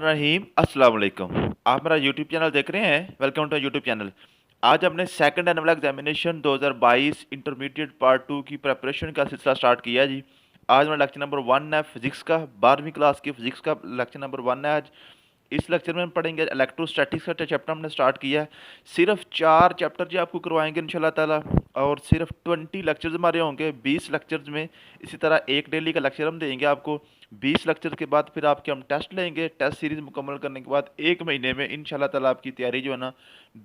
रहीम अस्सलाम वालेकुम। आप मेरा यूट्यूब चैनल देख रहे हैं। Welcome to YouTube channel. आज हमने second annual examination 2022 intermediate part 2 की प्रिपरेशन का सिलसिला स्टार्ट किया जी। आज हमारा लेक्चर नंबर 1 है फिजिक्स का, 12वीं क्लास की फिजिक्स का लेक्चर नंबर 1 है आज। इस लेक्चर में हम पढ़ेंगे इलेक्ट्रोस्टैटिक्स का चैप्टर हमने स्टार्ट किया है। सिर्फ 4 चैप्टर जी आपको करवाएंगे इंशाल्लाह ताला, और सिर्फ 20 लेक्चर्स हमारे होंगे 20 लेक्चर्स में। इसी तरह एक डेली का लेक्चर हम देंगे आपको। 20 लेक्चर के बाद फिर आपके हम टेस्ट लेंगे। टेस्ट सीरीज मुकम्मल करने के बाद 1 महीने में इंशाल्लाह ताला आपकी तैयारी जो है ना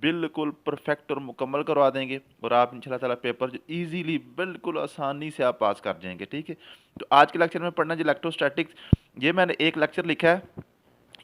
बिल्कुल परफेक्ट और मुकम्मल करवा देंगे, और आप इंशाल्लाह ताला पेपर ईजीली बिल्कुल आसानी से आप पास कर जाएंगे। ठीक है, तो आज के लेक्चर में पढ़ना जी इलेक्ट्रोस्टैटिक्स। ये मैंने एक लेक्चर लिखा है।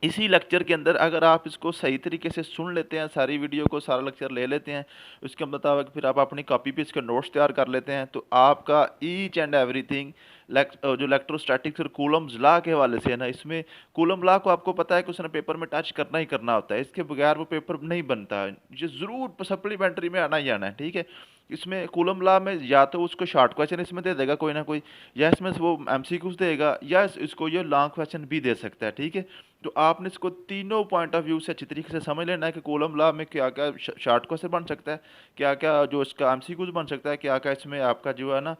इसी लेक्चर के अंदर अगर आप इसको सही तरीके से सुन लेते हैं, सारी वीडियो को, सारा लेक्चर ले लेते हैं, उसके मुताबिक फिर आप अपनी कॉपी पे इसके नोट्स तैयार कर लेते हैं, तो आपका ईच एंड एवरीथिंग जो इलेक्ट्रोस्टैटिक्स और कूलम्स लॉ के हवाले से है ना, इसमें कूलम लॉ को आपको पता है कि उसने पेपर में टच करना ही करना होता है। इसके बगैर वो पेपर नहीं बनता है। ये ज़रूर सप्लीमेंट्री में आना ही आना है। ठीक है, इसमें कूलम लॉ में या तो उसको शॉर्ट क्वेश्चन इसमें दे देगा कोई ना कोई, या इसमें से वो एमसीक्यूज देगा, या इसको ये लॉन्ग क्वेश्चन भी दे सकता है। ठीक है, तो आपने इसको तीनों पॉइंट ऑफ व्यू से अच्छी तरीके से समझ लेना है कि कॉलम लॉ में क्या क्या शॉर्ट क्वेश्चन बन सकता है, क्या क्या जो इसका एमसीक्यूज बन सकता है, क्या क्या इसमें आपका जो है ना,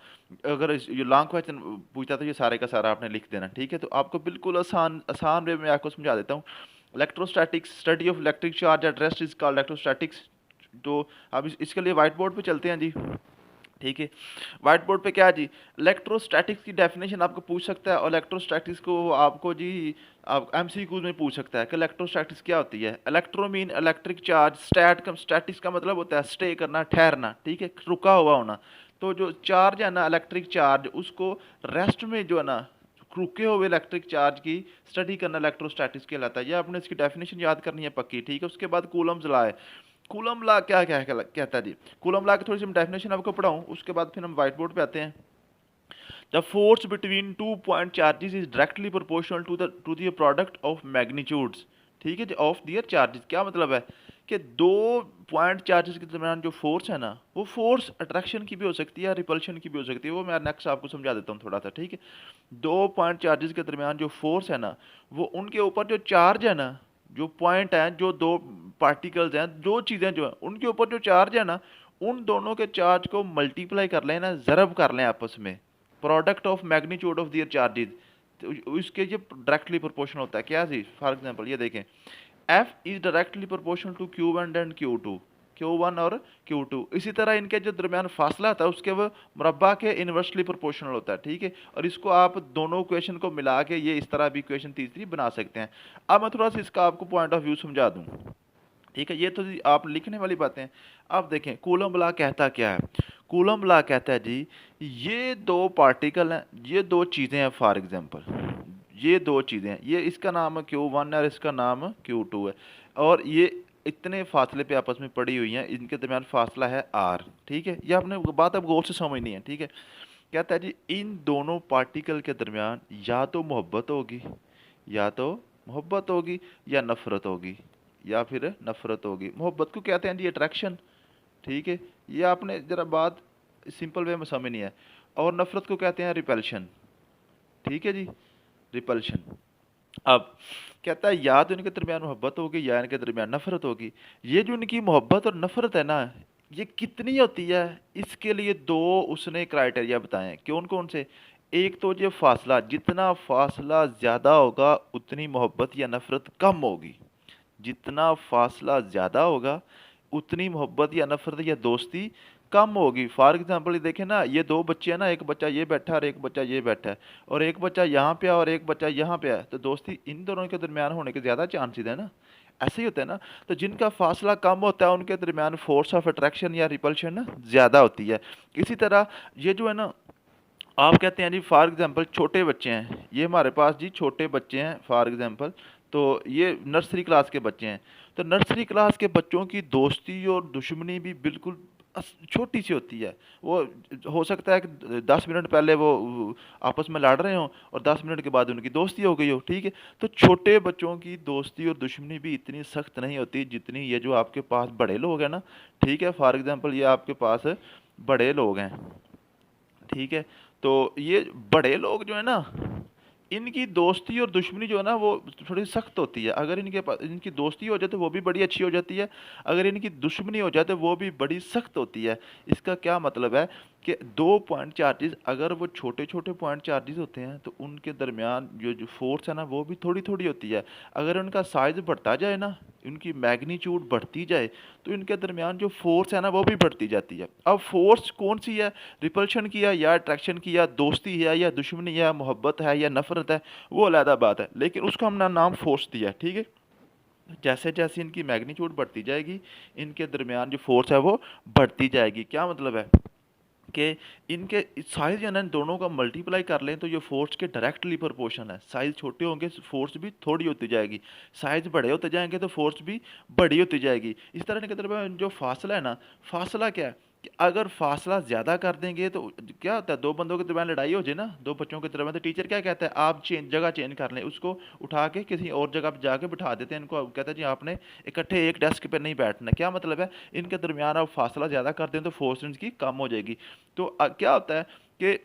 अगर ये लॉन्ग क्वेश्चन पूछता तो ये सारे का सारा आपने लिख देना। ठीक है, तो आपको बिल्कुल आसान आसान वे में आपको समझा देता हूँ। Electrostatics, study of electric charge at rest is called electrostatics. तो अब इसके लिए व्हाइट बोर्ड पे चलते हैं जी। ठीक है, व्हाइट बोर्ड पे क्या है जी, इलेक्ट्रोस्टैटिक्स की डेफिनेशन आपको पूछ सकता है, और इलेक्ट्रोस्टैटिक्स को आपको जी आप एमसीक्यूज में पूछ सकता है कि इलेक्ट्रोस्टैटिक्स क्या होती है। Electro mean electric charge, statics का मतलब होता है स्टे करना, ठहरना। ठीक है, रुका हुआ होना। तो जो चार्ज है ना, इलेक्ट्रिक चार्ज, उसको रेस्ट में जो है ना, रुके हुए इलेक्ट्रिक चार्ज की स्टडी करना इलेक्ट्रोस्टैटिक्स कहलाता है। ये आपने इसकी डेफिनेशन याद करनी है पक्की। ठीक है, उसके बाद कूलम्स लॉ है। कूलम लॉ क्या क्या कहता है जी। कूलम लॉ की थोड़ी सी मैं डेफिनेशन आपको पढ़ाऊं, उसके बाद फिर हम व्हाइट बोर्ड पे आते हैं। The force between two point charges is directly proportional to the product of magnitudes. ठीक है जी, ऑफ दियर चार्जेस क्या मतलब है कि दो पॉइंट चार्जेस के दरमियान जो फोर्स है ना, वो फोर्स अट्रैक्शन की भी हो सकती है, रिपल्शन की भी हो सकती है। वो मैं नेक्स्ट आपको समझा देता हूँ थोड़ा सा। ठीक है, दो पॉइंट चार्जेस के दरमियान जो फोर्स है ना, वो उनके ऊपर जो चार्ज है ना, जो पॉइंट है, जो दो पार्टिकल्स हैं, दो चीज़ें जो हैं, उनके ऊपर जो चार्ज है ना, उन दोनों के चार्ज को मल्टीप्लाई कर लें ना, ज़रब कर लें आपस में, product of magnitude of their charges, तो इसके ये डायरेक्टली प्रोपोर्शनल होता है। क्या जी, फॉर एग्जांपल ये देखें, F is directly proportional to q one and q two, q one और क्यू टू। इसी तरह इनके जो दरमियान फासला था उसके वो मुरब्बा के इन्वर्सली प्रोपोर्शनल होता है। ठीक है, और इसको आप दोनों इक्वेशन को मिला के ये इस तरह भी इक्वेशन तीसरी बना सकते हैं। अब मैं थोड़ा सा इसका आपको पॉइंट ऑफ व्यू समझा दूँ। ठीक है, ये तो जी आप लिखने वाली बातें। अब देखें कूलम लॉ कहता क्या है। कूलम लॉ कहता है जी, ये दो पार्टिकल हैं, ये दो चीज़ें हैं। फॉर एग्जांपल ये दो चीज़ें हैं, ये इसका नाम है Q1 और इसका नाम Q2 है, और ये इतने फासले पे आपस में पड़ी हुई हैं, इनके दरमियान फासला है R। ठीक है, ये आपने बात अब गौर से समझनी है। ठीक है, कहता है जी इन दोनों पार्टिकल के दरमियान या तो मोहब्बत होगी, या तो मोहब्बत होगी, या नफ़रत होगी, या फिर नफ़रत होगी। मोहब्बत को कहते हैं जी अट्रैक्शन। ठीक है, ये आपने ज़रा बात सिंपल वे में समझनी है। और नफ़रत को कहते हैं रिपल्शन। ठीक है जी, रिपल्शन। अब कहता है या तो इनके दरमियान मोहब्बत होगी, या इनके दरमियान नफ़रत होगी। ये जो इनकी मोहब्बत और नफ़रत है ना, ये कितनी होती है, इसके लिए दो उसने क्राइटेरिया बताए हैं। कौन कौन से? एक तो ये फासला, जितना फासला ज़्यादा होगा उतनी मोहब्बत या नफ़रत कम होगी। जितना फासला ज़्यादा होगा उतनी मोहब्बत या नफ़रत या दोस्ती कम होगी। फॉर एग्जांपल ये देखें ना, ये दो बच्चे हैं ना, एक बच्चा ये बैठा है और एक बच्चा ये बैठा है, और एक बच्चा यहाँ पे है और एक बच्चा यहाँ पे है, तो दोस्ती इन दोनों के दरमियान होने के ज़्यादा चांसेस है ना। ऐसे ही होता है ना। तो जिनका फासला कम होता है उनके दरमियान फोर्स ऑफ अट्रैक्शन या रिपल्शन ना ज़्यादा होती है। इसी तरह ये जो है ना, आप कहते हैं जी फॉर एग्जांपल छोटे बच्चे हैं, ये हमारे पास जी छोटे बच्चे हैं फॉर एग्जांपल, तो ये नर्सरी क्लास के बच्चे हैं। तो नर्सरी क्लास के बच्चों की दोस्ती और दुश्मनी भी बिल्कुल छोटी सी होती है। वो हो सकता है कि 10 मिनट पहले वो आपस में लड़ रहे हों और 10 मिनट के बाद उनकी दोस्ती हो गई हो। ठीक है, तो छोटे बच्चों की दोस्ती और दुश्मनी भी इतनी सख्त नहीं होती जितनी ये जो आपके पास बड़े लोग हैं ना। ठीक है, फॉर एग्जांपल ये आपके पास बड़े लोग हैं। ठीक है, तो ये बड़े लोग जो है ना, इनकी दोस्ती और दुश्मनी जो है ना वो थोड़ी सख्त होती है। अगर इनके पास इनकी दोस्ती हो जाए तो वो भी बड़ी अच्छी हो जाती है, अगर इनकी दुश्मनी हो जाए तो वो भी बड़ी सख्त होती है। इसका क्या मतलब है कि 2 पॉइंट चार्जेस अगर वो छोटे छोटे पॉइंट चार्जेस होते हैं तो उनके दरमियान जो जो फोर्स है ना वो भी थोड़ी थोड़ी होती है। अगर उनका साइज बढ़ता जाए ना, उनकी मैग्नीट्यूड बढ़ती जाए, तो इनके दरमियान जो फोर्स है ना वो भी बढ़ती जाती है। अब फोर्स कौन सी है, रिपल्शन की है या अट्रैक्शन की, या दोस्ती है या दुश्मनी है, मोहब्बत है या नफरत है, वो अलग बात है, लेकिन उसका हमने नाम फोर्स दिया है, ठीक है। जैसे जैसे इनकी मैग्नीट्यूड बढ़ती जाएगी, इनके दरमियान जो फोर्स है वो बढ़ती जाएगी। क्या मतलब है कि इनके साइज जो है ना दोनों का मल्टीप्लाई कर लें तो ये फोर्स के डायरेक्टली प्रोपोर्शन है। साइज छोटे होंगे फोर्स भी थोड़ी होती जाएगी, साइज बड़े होते जाएंगे तो फोर्स भी बड़ी होती जाएगी। इस तरह इनके दरमियान जो फासला है ना, फासला क्या है कि अगर फासला ज़्यादा कर देंगे तो क्या होता है, दो बंदों के दरमियान लड़ाई हो जाए ना, दो बच्चों के दरमियान, तो टीचर क्या कहता है, आप जगह चेंज कर लें, उसको उठा के किसी और जगह पर जाके बिठा देते हैं। इनको कहता है जी आपने इकट्ठे एक डेस्क पर नहीं बैठना। क्या मतलब है, इनके दरमियान आप फासला ज़्यादा कर दें तो फोर्स इनकी कम हो जाएगी। तो क्या होता है कि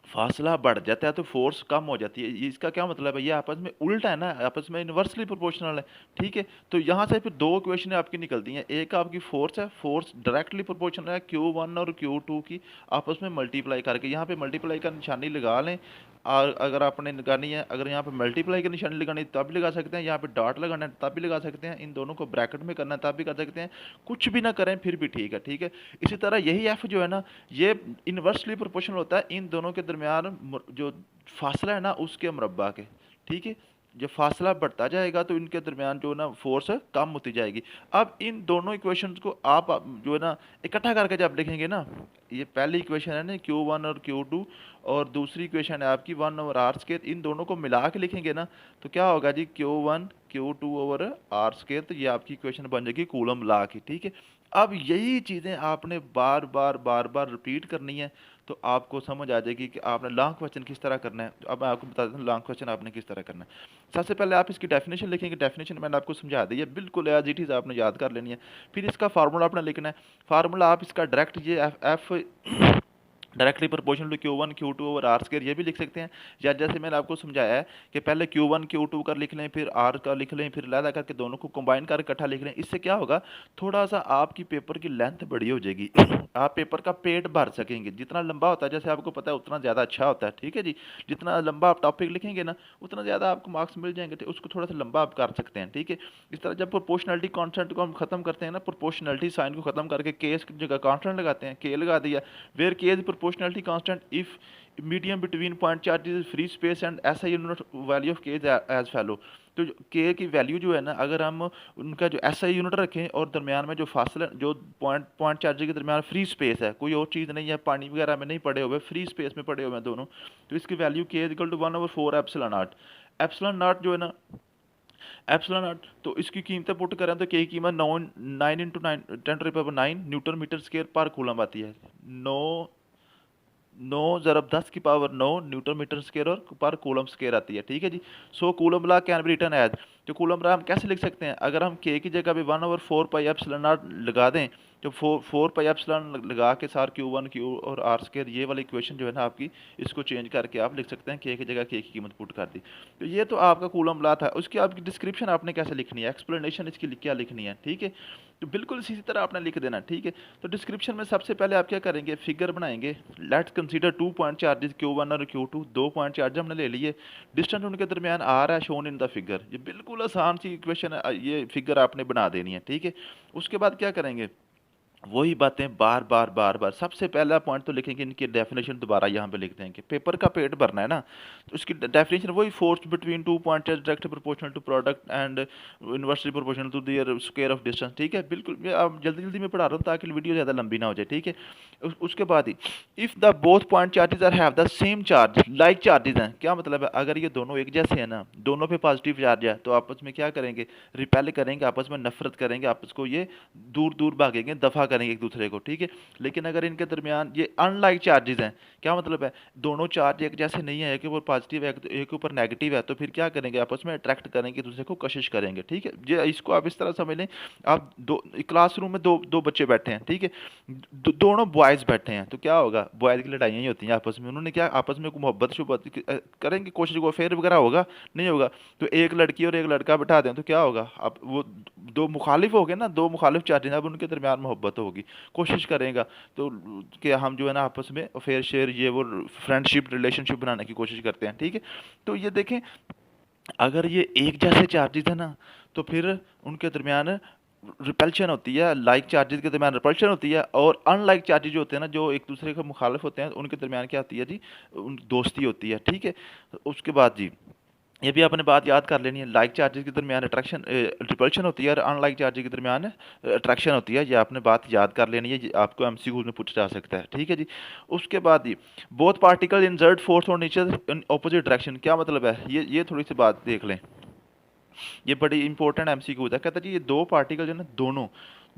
फासला बढ़ जाता है तो फोर्स कम हो जाती है। ये इसका क्या मतलब है, ये आपस में उल्टा है ना, आपस में इन्वर्सली प्रोपोर्शनल है, ठीक है। तो यहाँ से फिर दो इक्वेशन आपकी निकलती हैं। एक आपकी फोर्स है, फोर्स डायरेक्टली प्रोपोर्शनल है Q1 और Q2 की आपस में मल्टीप्लाई करके। यहाँ पे मल्टीप्लाई का निशानी लगा लें, और अगर आपने लगानी है, अगर यहाँ पे मल्टीप्लाई की निशानी लगानी है तब भी लगा सकते हैं, यहाँ पे डॉट लगाना है तब भी लगा सकते हैं, इन दोनों को ब्रैकेट में करना है तब भी कर सकते हैं, कुछ भी ना करें फिर भी ठीक है, ठीक है। इसी तरह यही एफ जो है ना, ये इन्वर्सली प्रोपोर्शनल होता है इन दोनों के दरमियान जो फासला है ना उसके मुरब्बा के, ठीक है। जब फासला बढ़ता जाएगा तो इनके दरमियान जो है ना फोर्स कम होती जाएगी। अब इन दोनों इक्वेशंस को आप जो है ना इकट्ठा करके जब लिखेंगे ना, ये पहली इक्वेशन है ना Q1 और Q2, और दूसरी इक्वेशन है आपकी 1/r², इन दोनों को मिला के लिखेंगे ना तो क्या होगा जी, Q1 Q2/r², तो ये आपकी इक्वेशन बन जाएगी कूलम लॉ की, ठीक है। अब यही चीज़ें आपने बार बार बार बार रिपीट करनी है तो आपको समझ आ जाएगी कि आपने लॉन्ग क्वेश्चन किस तरह करना है। अब मैं आपको बता देता हूँ लॉन्ग क्वेश्चन आपने किस तरह करना है। सबसे पहले आप इसकी डेफिनेशन लिखेंगे, डेफिनेशन मैंने आपको समझा दी है, बिल्कुल एज इट इज़ आपने याद कर लेनी है। फिर इसका फार्मूला आपने लिखना है। फार्मूला आप इसका डायरेक्ट ये F directly proportional to Q1 Q2/r², ये भी लिख सकते हैं। या जैसे मैंने आपको समझाया है कि पहले Q1 Q2 का लिख लें, फिर R का लिख लें, फिर लहदा करके दोनों को कंबाइन कर इकट्ठा लिख लें। इससे क्या होगा, थोड़ा सा आपकी पेपर की लेंथ बड़ी हो जाएगी आप पेपर का पेट भर सकेंगे। जितना लंबा होता है, जैसे आपको पता है, उतना ज़्यादा अच्छा होता है, ठीक है जी। जितना लंबा आप टॉपिक लिखेंगे ना उतना ज़्यादा आपको मार्क्स मिल जाएंगे, तो उसको थोड़ा सा लंबा आप कर सकते हैं, ठीक है। इस तरह जब प्रोपोर्शनलिटी कॉन्स्टेंट को हम खत्म करते हैं ना, प्रोपोर्शनलिटी साइन को खत्म करके के की जगह कॉन्स्टेंट लगाते हैं, के लगा दिया, वेयर के is proportionality constant if medium between point charges is free space and SI unit value of k is as follow। तो k की वैल्यू जो है ना, अगर हम उनका जो SI यूनिट रखें और दरमियान में जो फासला, जो पॉइंट पॉइंट चार्ज के दरमियान फ्री स्पेस है, कोई और चीज़ नहीं है, पानी वगैरह में नहीं पड़े हुए, फ्री स्पेस में पड़े हुए हैं दोनों, तो इसकी value k equal to 1/4 epsilon naught. Epsilon naught जो है ना, एप्सिलॉन नॉट, तो इसकी कीमतें पुट करें तो k की कीमत 9 × 10⁻⁹ न्यूटन मीटर स्क्वायर पर कूलम आती है। 9 × 10⁻⁹ न्यूटन मीटर स्क्वायर और पर कूलम स्क्वायर आती है, ठीक है जी। So Coulomb law can be written as, तो कूलम लॉ हम कैसे लिख सकते हैं, अगर हम k की जगह पे 1/4 पाई एप्सिलॉन नॉट लगा दें, तो 4 पाई एप्सिलॉन लगा के सार Q1 Q और r², ये वाली इक्वेशन जो है ना आपकी, इसको चेंज करके आप लिख सकते हैं k की जगह k की कीमत पुट कर दी। तो ये तो आपका कूलम लॉ था। उसकी आपकी डिस्क्रिप्शन आपने कैसे लिखनी है, एक्सप्लेनेशन इसकी क्या लिखनी है, ठीक है। तो बिल्कुल इसी तरह आपने लिख देना, ठीक है। तो डिस्क्रिप्शन में सबसे पहले आप क्या करेंगे, फिगर बनाएंगे। Let's consider 2 point charges Q1 और Q2, 2 पॉइंट चार्ज हमने ले लिए, डिस्टेंस उनके दरमियान R है शोन इन द फिगर। ये बिल्कुल आसान सी इक्वेशन है, ये फिगर आपने बना देनी है, ठीक है। उसके बाद क्या करेंगे, वही बातें बार बार बार बार। सबसे पहला पॉइंट तो लिखेंगे, इनकी डेफिनेशन दोबारा यहाँ पे लिख देंगे, पेपर का पेट भरना है ना, तो उसकी डेफिनेशन वही, force between 2 point direct proportional to product and inversely proportional to their square of distance, ठीक है। बिल्कुल मैं अब जल्दी जल्दी में पढ़ा रहा हूँ ताकि वीडियो ज़्यादा लंबी ना हो जाए, ठीक है। उसके बाद ही if the both point charges are have the same charge, like charges हैं, क्या मतलब है, अगर ये दोनों एक जैसे हैं ना, दोनों पे पॉजिटिव चार्ज है, तो आपस में क्या करेंगे, रिपेल करेंगे, आपस में नफरत करेंगे, आपस को ये दूर दूर भागेंगे, दफ़ा करेंगे एक दूसरे को, ठीक है। लेकिन अगर इनके दरमियान ये अनलाइक चार्जेस हैं, क्या मतलब है, दोनों चार्ज एक जैसे नहीं है, एक के ऊपर पॉजिटिव है एक के ऊपर नेगेटिव है, तो फिर क्या करेंगे, आपस में अट्रैक्ट करेंगे, एक दूसरे को कशिश करेंगे, ठीक है। ये इसको आप इस तरह समझ लें, आप दो क्लासरूम में दो दो बच्चे बैठे हैं, ठीक है, दोनों बॉयज़ बैठे हैं, तो क्या होगा, बॉयज़ की लड़ाइयाँ ही होती हैं आपस में, उन्होंने क्या आपस में मोहब्बत शुब्बत करेंगे, कोशिश को फेयर वगैरह होगा, नहीं होगा। तो एक लड़की और एक लड़का बैठा दें तो क्या होगा, अब वो दो मुखालिफ हो गए ना, दो मुखालिफ चार्जेस, अब उनके दरमियान मोहब्बत होगी, कोशिश करेगा तो कि हम जो है ना आपस में फेयर शेयर ये वो फ्रेंडशिप रिलेशनशिप बनाने की कोशिश करते हैं, ठीक है। तो ये देखें, अगर ये एक जैसे चार्जेस है ना, तो फिर उनके दरमियान रिपल्शन होती है, लाइक चार्जेस के दरमियान रिपल्शन होती है, और अनलाइक चार्जेस जो होते हैं ना, जो एक दूसरे के मुखालिफ होते हैं, उनके दरमियान क्या होती है जी, दोस्ती होती है, ठीक है। उसके बाद जी, ये भी आपने बात याद कर लेनी है, लाइक चार्जेस के दरमियान अट्रैक्शन रिपल्शन होती है, और अनलाइक चार्जेस के दरमियान अट्रैक्शन होती है, ये आपने बात याद कर लेनी है, ये आपको एमसीक्यू में पूछा जा सकता है, ठीक है जी। उसके बाद जी, both particle insert force on nature in opposite direction, क्या मतलब है, ये थोड़ी सी बात देख लें, ये बड़ी इंपॉर्टेंट एमसीक्यू होता है। कहता है जी, ये दो पार्टिकल जो है ना, दोनों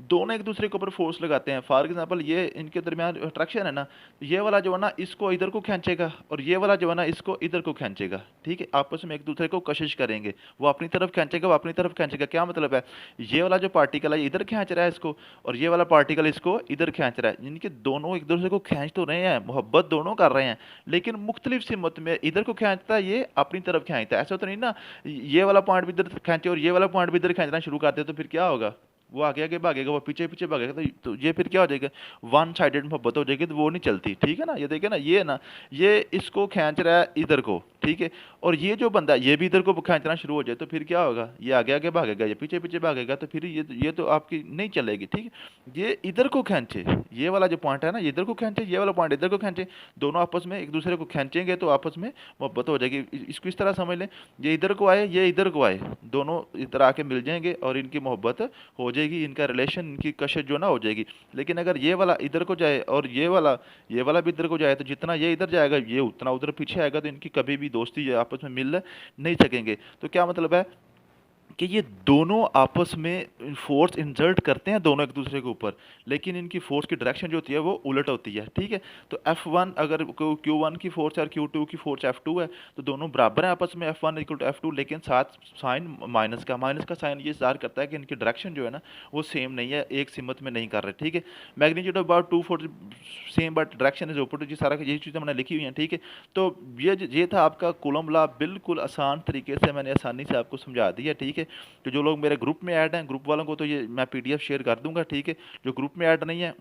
दोनों एक दूसरे के ऊपर फोर्स लगाते हैं। फॉर एग्जांपल, ये इनके दरमियान अट्रैक्शन है ना, ये वाला जो है ना इसको इधर को खींचेगा, और ये वाला जो है ना इसको इधर को खींचेगा, ठीक है। आपस में एक दूसरे को कशिश करेंगे, वो अपनी तरफ खींचेगा, वो अपनी तरफ खींचेगा। क्या मतलब है, ये वाला जो पार्टिकल है ये इधर खींच रहा है इसको, और ये वाला पार्टिकल इसको इधर खींच रहा है, इनके दोनों एक दूसरे को खींच तो रहे हैं, मोहब्बत दोनों कर रहे हैं, लेकिन मुख्तलिफ सिमत में, इधर को खींचता है ये, अपनी तरफ खींचता है, ऐसा तो नहीं ना ये वाला पॉइंट भी इधर खींचे और ये वाला पॉइंट भी इधर खींचना शुरू कर दे, तो फिर क्या होगा, वो आगे आगे भागेगा, वो पीछे पीछे भागेगा, तो ये फिर क्या हो जाएगा, वन साइडेड मोहब्बत हो जाएगी, तो वो नहीं चलती, ठीक है ना। ये देखिए ना, ये ना, ये इसको खींच रहा है इधर को, ठीक है, और ये जो बंदा ये भी इधर को खींचना शुरू हो जाए, तो फिर क्या होगा, ये आगे आगे भागेगा, ये पीछे पीछे भागेगा, तो फिर ये तो आपकी नहीं चलेगी, ठीक है। ये इधर को खींचे, ये वाला जो पॉइंट है ना, ये इधर को खींचे, ये वाला पॉइंट इधर को खींचे, दोनों आपस में एक दूसरे को खींचेंगे तो आपस में मोहब्बत हो जाएगी। इसको इस तरह समझ लें, ये इधर को आए, ये इधर को आए, दोनों इधर आके मिल जाएंगे और इनकी मोहब्बत हो जाएगी, इनका रिलेशन, इनकी कशिश जो ना हो जाएगी। लेकिन अगर ये वाला इधर को जाए और ये वाला भी इधर को जाए, तो जितना ये इधर जाएगा ये उतना उधर पीछे आएगा, तो इनकी कभी भी दोस्ती आपस में मिल नहीं सकेंगे। तो क्या मतलब है कि ये दोनों आपस में फोर्स इंसर्ट करते हैं दोनों एक दूसरे के ऊपर, लेकिन इनकी फोर्स की डायरेक्शन जो होती है वो उलट होती है, ठीक है। तो F1 अगर Q1 की फोर्स है और Q2 की फोर्स F2 है, तो दोनों बराबर हैं आपस में, F1 इक्वल टू F2, लेकिन साथ साइन माइनस का साइन ये ज़ाहिर करता है कि इनकी डायरेक्शन जो है ना वो सेम नहीं है, एक सिमत में नहीं कर रहे, ठीक है। Magnitude about 2 force same but direction is opposite, ये सारा यही चीज़ें मैंने लिखी हुई हैं, ठीक है। तो ये था आपका कूलम लॉ, बिल्कुल आसान तरीके से मैंने आसानी से आपको समझा दिया, ठीक है। तो जो लोग मेरे ग्रुप में ऐड हैं, ग्रुप वालों को तो ये मैं पीडीएफ शेयर कर दूंगा, ठीक है। जो ग्रुप में ऐड नहीं है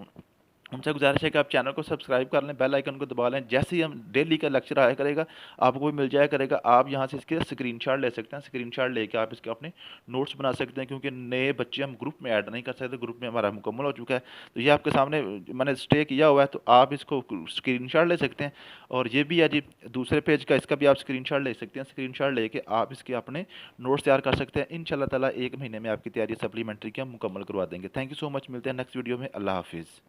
उनसे गुजारिश है कि आप चैनल को सब्सक्राइब कर लें, बेल आइकन को दबा लें, जैसे ही हम डेली का लेक्चर आया करेगा आपको भी मिल जाया करेगा। आप यहाँ से इसके स्क्रीनशॉट ले सकते हैं, स्क्रीनशॉट लेके आप इसके अपने नोट्स बना सकते हैं, क्योंकि नए बच्चे हम ग्रुप में ऐड नहीं कर सकते, ग्रुप में हमारा मुकम्मल हो चुका है। तो ये आपके सामने मैंने स्टे किया हुआ है, तो आप इसको स्क्रीनशॉट ले सकते हैं। और ये भी है जी दूसरे पेज का, इसका भी आप स्क्रीनशॉट ले सकते हैं, स्क्रीनशॉट लेके आप इसके अपने नोट्स तैयार कर सकते हैं। इंशाल्लाह ताला 1 महीने में आपकी तैयारी सप्लीमेंट्री की हम मुकम्मल करवा देंगे। थैंक यू सो मच, मिलते हैं नेक्स्ट वीडियो में। अल्लाह हाफिज़।